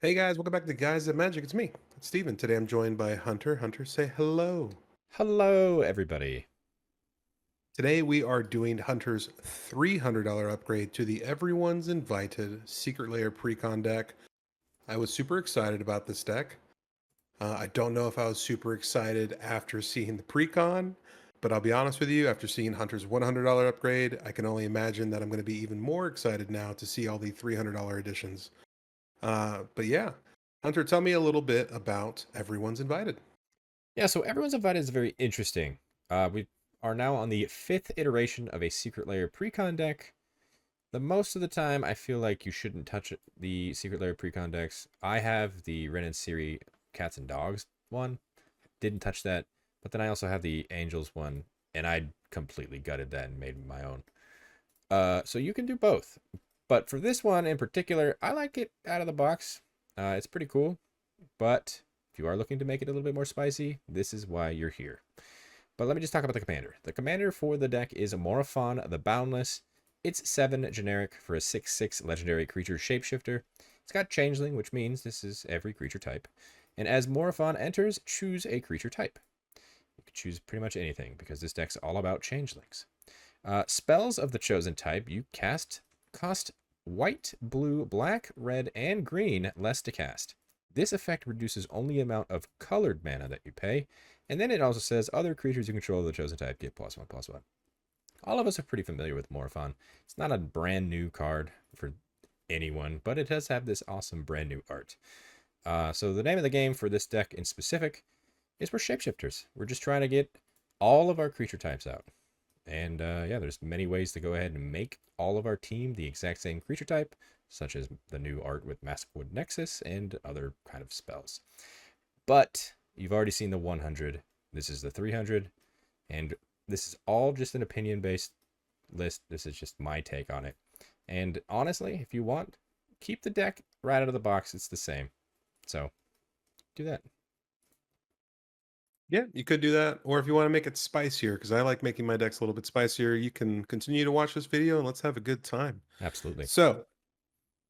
Hey guys, welcome back to Guys at Magic. It's me, it's Steven. Today I'm joined by Hunter. Hunter, say hello. Hello, everybody. Today we are doing Hunter's $300 upgrade to the Everyone's Invited Secret Lair Precon deck. I was super excited about this deck. I don't know if I was super excited after seeing the Precon, but I'll be honest with you, after seeing Hunter's $100 upgrade, I can only imagine that I'm going to be even more excited now to see all the $300 additions. But yeah, Hunter, tell me a little bit about Everyone's Invited. Yeah, so everyone's invited is very interesting. We are now on the fifth iteration of a secret layer precon deck. The most of the time, I feel like you shouldn't touch the secret layer precon decks. I have the Ren and Siri Cats and Dogs one. Didn't touch that. But then I also have the Angels one, and I completely gutted that and made my own. So you can do both. But for this one in particular, I like it out of the box. It's pretty cool. But if you are looking to make it a little bit more spicy, this is why you're here. But let me just talk about the commander. The commander for the deck is Morophon the Boundless. It's 7 generic for a 6/6 legendary creature shapeshifter. It's got changeling, which means this is every creature type. And as Morophon enters, choose a creature type. You can choose pretty much anything because this deck's all about changelings. Spells of the chosen type you cast cost white, blue, black, red, and green less to cast. This effect reduces only the amount of colored mana that you pay, and then it also says other creatures you control of the chosen type get +1/+1. All of us are pretty familiar with Morophon. It's not a brand new card for anyone, but it does have this awesome brand new art. So the name of the game for this deck in specific is we're shapeshifters. We're just trying to get all of our creature types out. And yeah, there's many ways to go ahead and make all of our team the exact same creature type, such as the new art with Maskwood Nexus and other kind of spells. But you've already seen the 100. This is the 300. And this is all just an opinion based list. This is just my take on it. And honestly, if you want, keep the deck right out of the box. It's the same. So do that. Yeah, you could do that. Or if you want to make it spicier, because I like making my decks a little bit spicier, you can continue to watch this video and let's have a good time. Absolutely. So,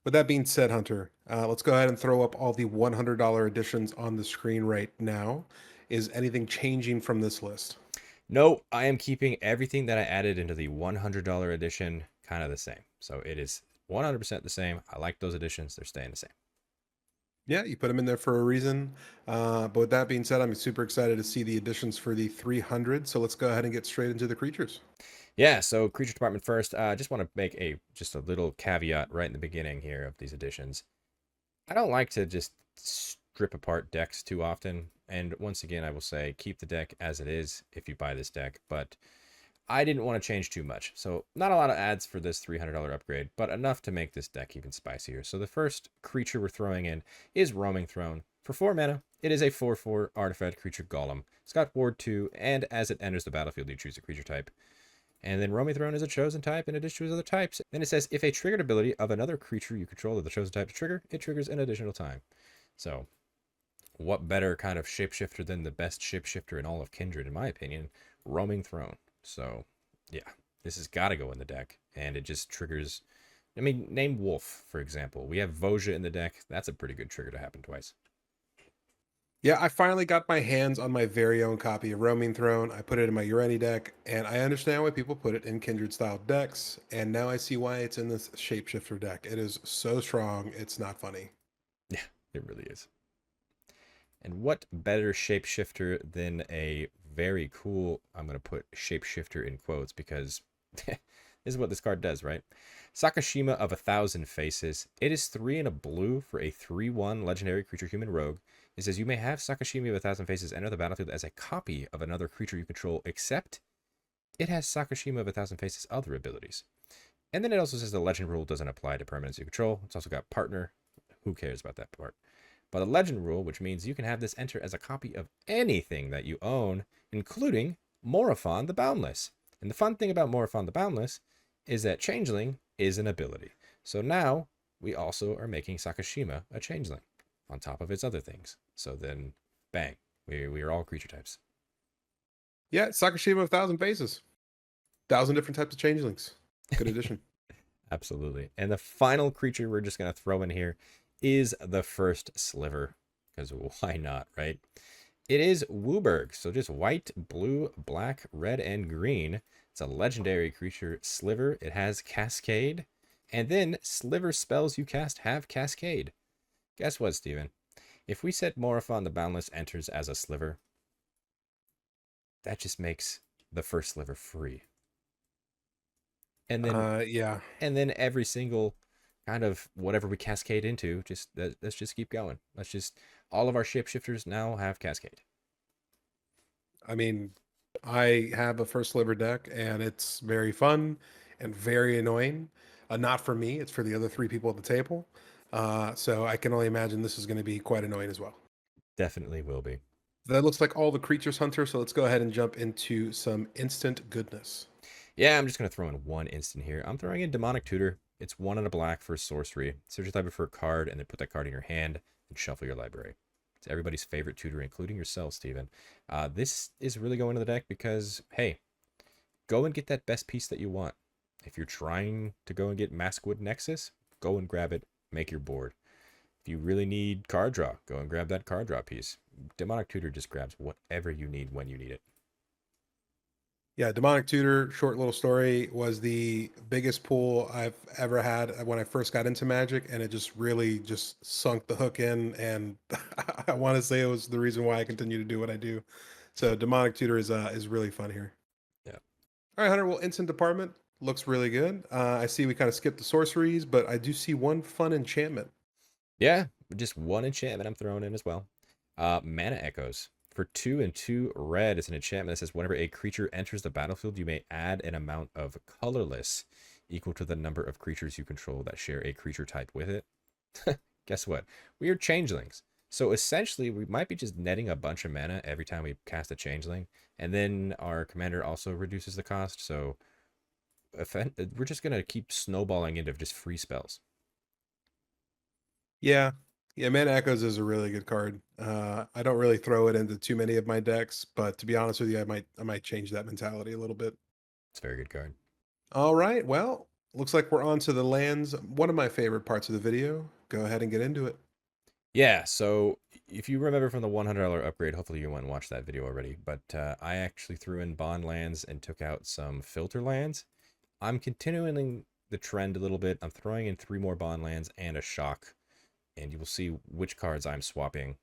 with that being said, Hunter, let's go ahead and throw up all the $100 additions on the screen right now. Is anything changing from this list? No, I am keeping everything that I added into the $100 edition kind of the same. So it is 100% the same. I like those additions. They're staying the same. Yeah, you put them in there for a reason. But with that being said, I'm super excited to see the additions for the 300. So let's go ahead and get straight into the creatures. Yeah, so creature department first. I just want to make just a little caveat right in the beginning here of these additions. I don't like to just strip apart decks too often. And once again, I will say keep the deck as it is if you buy this deck. But I didn't want to change too much. So not a lot of ads for this $300 upgrade, but enough to make this deck even spicier. So the first creature we're throwing in is Roaming Throne. For 4 mana, it is a 4/4 artifact creature golem. It's got Ward 2, and as it enters the battlefield, you choose a creature type. And then Roaming Throne is a chosen type, and it is choose other types. Then it says if a triggered ability of another creature you control of the chosen type to trigger, it triggers an additional time. So, what better kind of shapeshifter than the best shapeshifter in all of Kindred, in my opinion? Roaming Throne. So, yeah, this has got to go in the deck, and it just triggers. I mean, name Wolf, for example. We have Voja in the deck. That's a pretty good trigger to happen twice. Yeah, I finally got my hands on my very own copy of Roaming Throne. I put it in my Urani deck, and I understand why people put it in Kindred style decks. And now I see why it's in this Shapeshifter deck. It is so strong, it's not funny. Yeah, it really is. And what better shapeshifter than a very cool, I'm going to put shapeshifter in quotes because this is what this card does, right? Sakashima of 1,000 Faces. It is 3 and a blue for a 3/1 legendary creature human rogue. It says you may have Sakashima of 1,000 Faces enter the battlefield as a copy of another creature you control, except it has Sakashima of 1,000 Faces other abilities. And then it also says the legend rule doesn't apply to permanents you control. It's also got partner. Who cares about that part? But a legend rule, which means you can have this enter as a copy of anything that you own, including Morophon the Boundless. And the fun thing about Morophon the Boundless is that Changeling is an ability. So now we also are making Sakashima a Changeling on top of its other things. So then, bang, we are all creature types. Yeah, Sakashima of 1,000 Faces. 1,000 different types of changelings. Good addition. Absolutely. And the final creature we're just going to throw in here is the first sliver, because why not, right? It is Wooburg, so just white, blue, black, red, and green. It's a legendary creature sliver. It has Cascade, and then sliver spells you cast have Cascade. Guess what, Steven? If we set Morophon the Boundless enters as a sliver, that just makes the first sliver free. And then Yeah. every single kind of whatever we cascade into, just let's just keep going. Let's just all of our shapeshifters now have Cascade. I mean, I have a first sliver deck, and it's very fun and very annoying. Not for me; it's for the other three people at the table. So I can only imagine this is going to be quite annoying as well. Definitely will be. That looks like all the creatures, Hunter. So let's go ahead and jump into some instant goodness. Yeah, I'm just gonna throw in one instant here. I'm throwing in Demonic Tutor. It's one and a black for sorcery. Search your library for a card and then put that card in your hand and shuffle your library. It's everybody's favorite tutor, including yourself, Steven. This is really going to the deck because, hey, go and get that best piece that you want. If you're trying to go and get Maskwood Nexus, go and grab it, make your board. If you really need card draw, go and grab that card draw piece. Demonic Tutor just grabs whatever you need when you need it. Yeah, Demonic Tutor, short little story, was the biggest pull I've ever had when I first got into Magic, and it just really just sunk the hook in, and I want to say it was the reason why I continue to do what I do. So Demonic Tutor is really fun here. Yeah. All right, Hunter. Well, Instant Department looks really good. I see we kind of skipped the sorceries, but I do see one fun enchantment. Yeah, just one enchantment I'm throwing in as well. Mana Echoes. For 2 and 2 red, it's an enchantment that says whenever a creature enters the battlefield, you may add an amount of colorless equal to the number of creatures you control that share a creature type with it. Guess what? We are changelings. So essentially, we might be just netting a bunch of mana every time we cast a changeling. And then our commander also reduces the cost. So we're just going to keep snowballing into just free spells. Yeah, yeah. Mana Echoes is a really good card. I don't really throw it into too many of my decks, but to be honest with you, I might change that mentality a little bit. It's a very good card. All right. Well, looks like we're on to the lands. One of my favorite parts of the video. Go ahead and get into it. Yeah, so if you remember from the $100 upgrade, hopefully you went and watched that video already, but I actually threw in bond lands and took out some filter lands. I'm continuing the trend a little bit. I'm throwing in 3 more bond lands and a shock, and you will see which cards I'm swapping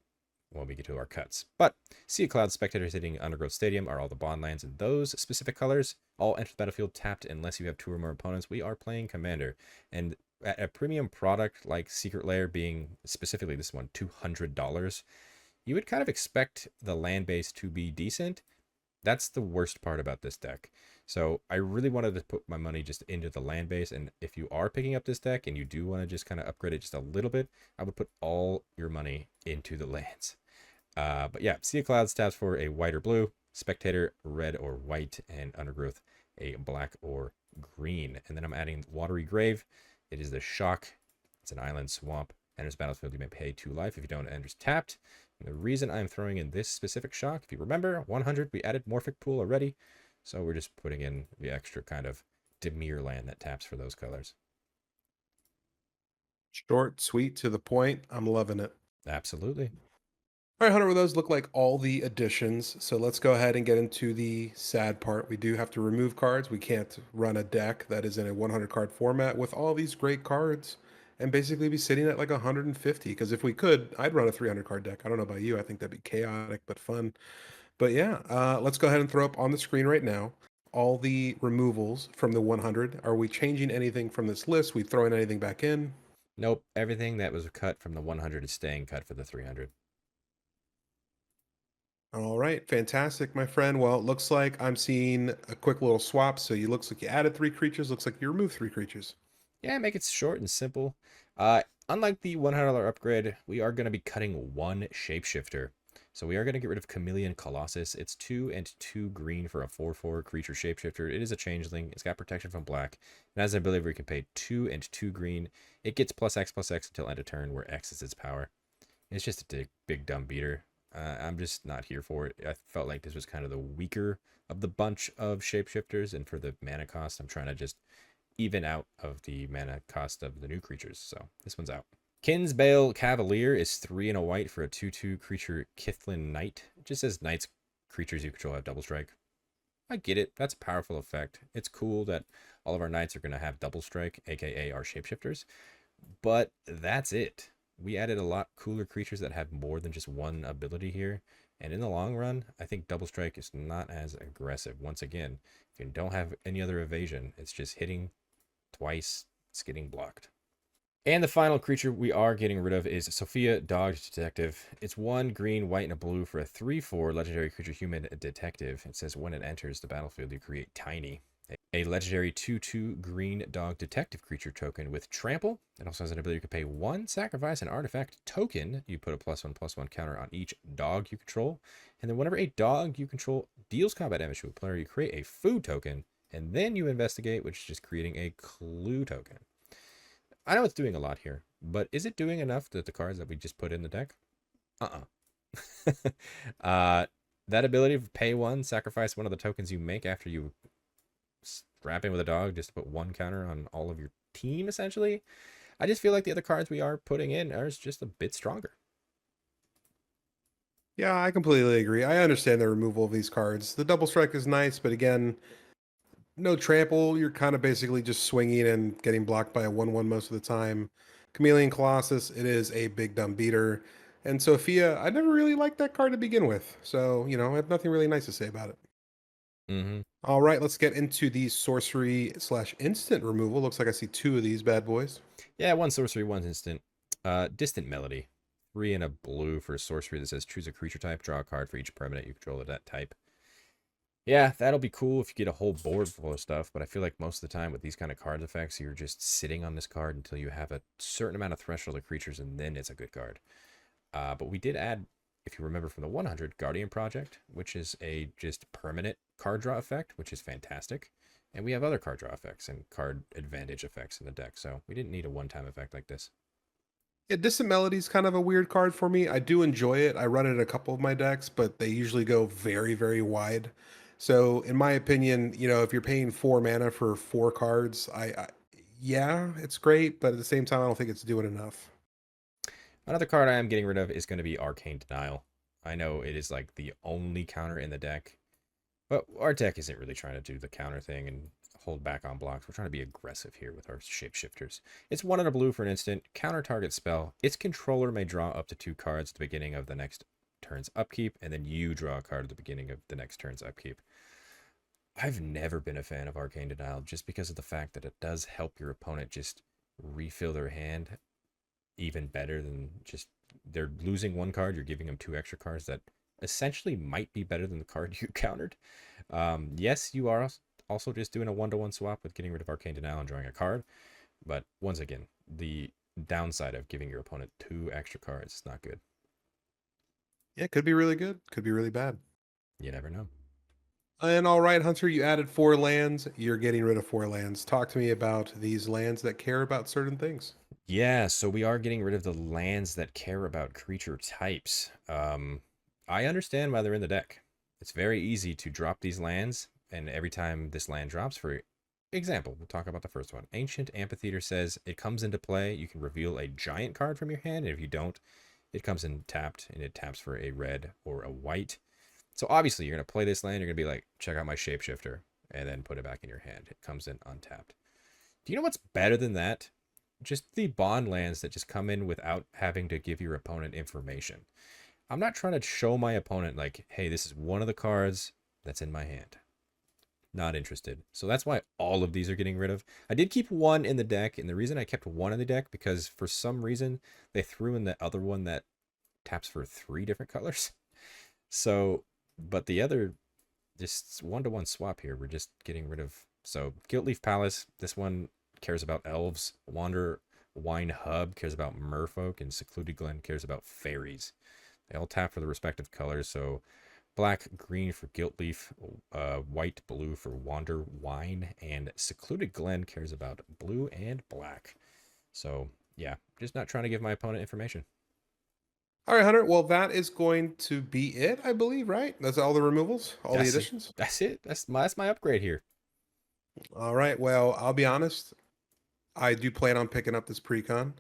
when we get to our cuts. But Sea of Clouds, Spectators hitting Undergrowth Stadium are all the bond lands in those specific colors. All enter the battlefield tapped unless you have 2 or more opponents. We are playing Commander, and at a premium product like Secret Lair being specifically this one $200, you would kind of expect the land base to be decent. That's the worst part about this deck. So I really wanted to put my money just into the land base, and if you are picking up this deck and you do want to just kind of upgrade it just a little bit, I would put all your money into the lands. But yeah, Sea of Clouds taps for a white or blue, Spectator red or white, and Undergrowth a black or green. And then I'm adding Watery Grave. It is the shock. It's an island swamp. Enters battlefield, you may pay 2 life. If you don't, it enters tapped. And the reason I'm throwing in this specific shock, if you remember, 100, we added Morphic Pool already. So we're just putting in the extra kind of Dimir land that taps for those colors. Short, sweet, to the point. I'm loving it. Absolutely. All right, Hunter, well, those look like all the additions. So let's go ahead and get into the sad part. We do have to remove cards. We can't run a deck that is in a 100 card format with all these great cards and basically be sitting at like 150. Because if we could, I'd run a 300 card deck. I don't know about you. I think that'd be chaotic but fun. But yeah, let's go ahead and throw up on the screen right now all the removals from the 100. Are we changing anything from this list? We throwing anything back in? Nope. Everything that was cut from the 100 is staying cut for the 300. All right, fantastic, my friend. Well, it looks like I'm seeing a quick little swap. So you looks like you added 3 creatures. Looks like you removed 3 creatures. Yeah, make it short and simple. Unlike the $100 upgrade, we are going to be cutting 1 shapeshifter. So we are going to get rid of Chameleon Colossus. It's 2 and 2 green for a 4/4 creature shapeshifter. It is a changeling. It's got protection from black. And has an ability where you can pay 2 and 2 green. It gets +X until end of turn, where X is its power. It's just a big dumb beater. I'm just not here for it. I felt like this was kind of the weaker of the bunch of shapeshifters, and for the mana cost, I'm trying to just even out of the mana cost of the new creatures. So this one's out. Kinsbale Cavalier is 3 and a white for a 2/2 creature Kithlin Knight. It just says knights creatures you control have double strike. I get it. That's a powerful effect. It's cool that all of our knights are going to have double strike, aka our shapeshifters. But that's it. We added a lot cooler creatures that have more than just one ability here. And in the long run, I think double strike is not as aggressive. Once again, if you don't have any other evasion, it's just hitting twice, it's getting blocked. And the final creature we are getting rid of is Sophia, Dogged Detective. It's 1 green, white, and a blue for a 3/4 legendary creature human detective. It says when it enters the battlefield, you create Tiny, a legendary 2/2 green dog detective creature token with trample. It also has an ability to pay 1, sacrifice an artifact token. You put a +1/+1 counter on each dog you control. And then whenever a dog you control deals combat damage to a player, you create a food token. And then you investigate, which is just creating a clue token. I know it's doing a lot here, but is it doing enough that the cards that we just put in the deck? Uh-uh. That ability to pay 1, sacrifice one of the tokens you make after you strap in with a dog just to put 1 counter on all of your team, essentially. I just feel like the other cards we are putting in are just a bit stronger. Yeah, I completely agree. I understand the removal of these cards. The double strike is nice, but again, no trample. You're kind of basically just swinging and getting blocked by a 1/1 most of the time. Chameleon Colossus, it is a big dumb beater. And Sophia, I never really liked that card to begin with. So, I have nothing really nice to say about it. Mm-hmm. All right, let's get into the sorcery slash instant removal. Looks like I see 2 of these bad boys. Yeah, 1 sorcery, 1 instant. Distant Melody. 3 and a blue for a sorcery that says choose a creature type, draw a card for each permanent you control of that type. Yeah, that'll be cool if you get a whole board full of stuff, but I feel like most of the time with these kind of card effects, you're just sitting on this card until you have a certain amount of threshold of creatures, and then it's a good card. But we did add, if you remember from the 100, Guardian Project, which is a just permanent card draw effect, which is fantastic. And we have other card draw effects and card advantage effects in the deck, so we didn't need a one-time effect like this. Yeah, Distant Melody's kind of a weird card for me. I do enjoy it. I run it in a couple of my decks, but they usually go very, very wide. So, in my opinion, if you're paying 4 mana for 4 cards, yeah, it's great, but at the same time, I don't think it's doing enough. Another card I am getting rid of is going to be Arcane Denial. I know it is like the only counter in the deck, but our deck isn't really trying to do the counter thing and hold back on blocks. We're trying to be aggressive here with our shapeshifters. It's 1 and a blue for an instant. Counter target spell. Its controller may draw up to 2 cards at the beginning of the next turn's upkeep, and then you draw a card at the beginning of the next turn's upkeep. I've never been a fan of Arcane Denial just because of the fact that it does help your opponent just refill their hand even better than just they're losing 1 card, you're giving them 2 extra cards that essentially might be better than the card you countered. Yes, you are also just doing a 1-to-1 swap with getting rid of Arcane Denial and drawing a card, but once again, the downside of giving your opponent 2 extra cards is not good. Yeah, it could be really good, could be really bad. You never know. And all right, Hunter, you added 4 lands. You're getting rid of 4 lands. Talk to me about these lands that care about certain things. Yeah, so we are getting rid of the lands that care about creature types. I understand why they're in the deck. It's very easy to drop these lands, and every time this land drops, for example, we'll talk about the first one. Ancient Amphitheater says it comes into play, you can reveal a giant card from your hand, and if you don't, it comes in tapped, and it taps for a red or a white. So obviously, you're going to play this land, you're going to be like, check out my shapeshifter, and then put it back in your hand. It comes in untapped. Do you know what's better than that? Just the bond lands that just come in without having to give your opponent information. I'm not trying to show my opponent like, hey, this is one of the cards that's in my hand. Not interested. So that's why all of these are getting rid of. I did keep 1 in the deck, and the reason I kept 1 in the deck because for some reason they threw in the other one that taps for 3 different colors. So, but the other just 1-to-1 swap here, we're just getting rid of. So Guiltleaf Palace, this one cares about elves. Wander Wine Hub cares about merfolk, and Secluded Glen cares about fairies. They all tap for the respective colors. So black, green for Guiltleaf, white, blue for Wander Wine, and Secluded Glen cares about blue and black. So yeah, just not trying to give my opponent information. All right, Hunter. Well, that is going to be it, I believe, right? That's all the removals, all the That's it. additions. That's it. That's my upgrade here. All right. Well, I'll be honest. I do plan on picking up this Precon.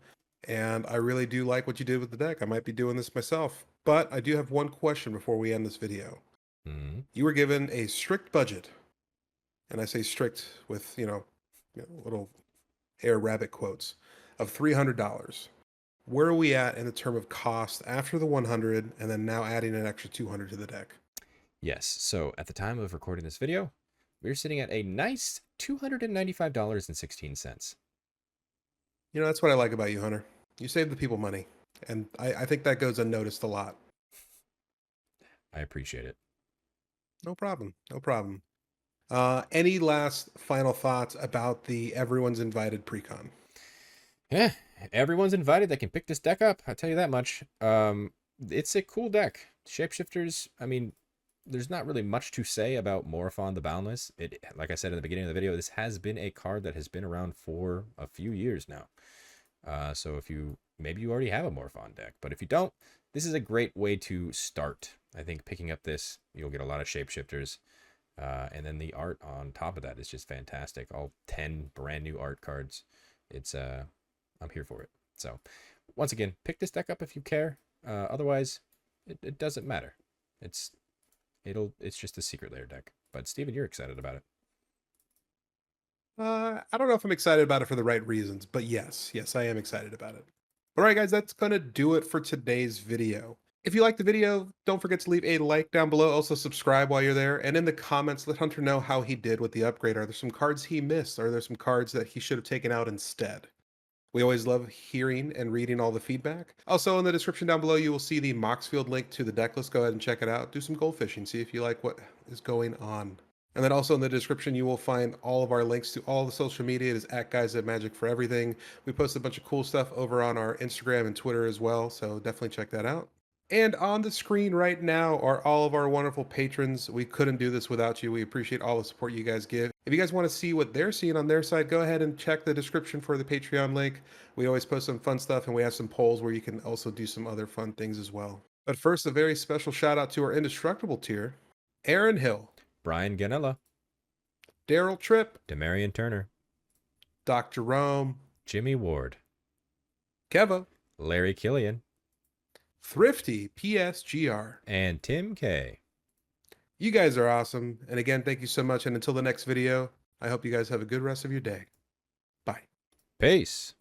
and I really do like what you did with the deck. I might be doing this myself, but I do have one question before we end this video. Hmm. You were given a strict budget, and I say strict with, little air rabbit quotes, of $300. Where are we at in the term of cost after the 100 and then now adding an extra 200 to the deck? Yes. So at the time of recording this video, we're sitting at a nice $295.16. That's what I like about you, Hunter. You save the people money, and I think that goes unnoticed a lot. I appreciate it. No problem. No problem. Any last final thoughts about the Everyone's Invited Precon? Yeah, everyone's invited that can pick this deck up. I'll tell you that much. It's a cool deck. Shapeshifters, I mean, there's not really much to say about Morophon the Boundless. It, like I said in the beginning of the video, this has been a card that has been around for a few years now. So if maybe you already have a Morophon deck, but if you don't, this is a great way to start. I think picking up this, you'll get a lot of shapeshifters. And then the art on top of that is just fantastic. All 10 brand new art cards. It's I'm here for it. So once again, pick this deck up if you care. Otherwise, it doesn't matter. It's just a secret layer deck. But Steven, you're excited about it. I don't know if I'm excited about it for the right reasons, but yes, I am excited about it. All right, guys, that's going to do it for today's video. If you liked the video, don't forget to leave a like down below. Also, subscribe while you're there. And in the comments, let Hunter know how he did with the upgrade. Are there some cards he missed? Are there some cards that he should have taken out instead? We always love hearing and reading all the feedback. Also, in the description down below, you will see the Moxfield link to the deck list. Go ahead and check it out. Do some gold fishing. See if you like what is going on. And then also in the description, you will find all of our links to all the social media. It is at Guys at Magic for everything. We post a bunch of cool stuff over on our Instagram and Twitter as well, so definitely check that out. And on the screen right now are all of our wonderful patrons. We couldn't do this without you. We appreciate all the support you guys give. If you guys want to see what they're seeing on their side, go ahead and check the description for the Patreon link. We always post some fun stuff, and we have some polls where you can also do some other fun things as well. But first, a very special shout out to our indestructible tier, Aaron Hill, Brian Ganella, Daryl Tripp, Demarion Turner, Dr. Rome, Jimmy Ward, Keva, Larry Killian, Thrifty PSGR, and Tim K. You guys are awesome. And again, thank you so much. And until the next video, I hope you guys have a good rest of your day. Bye. Peace.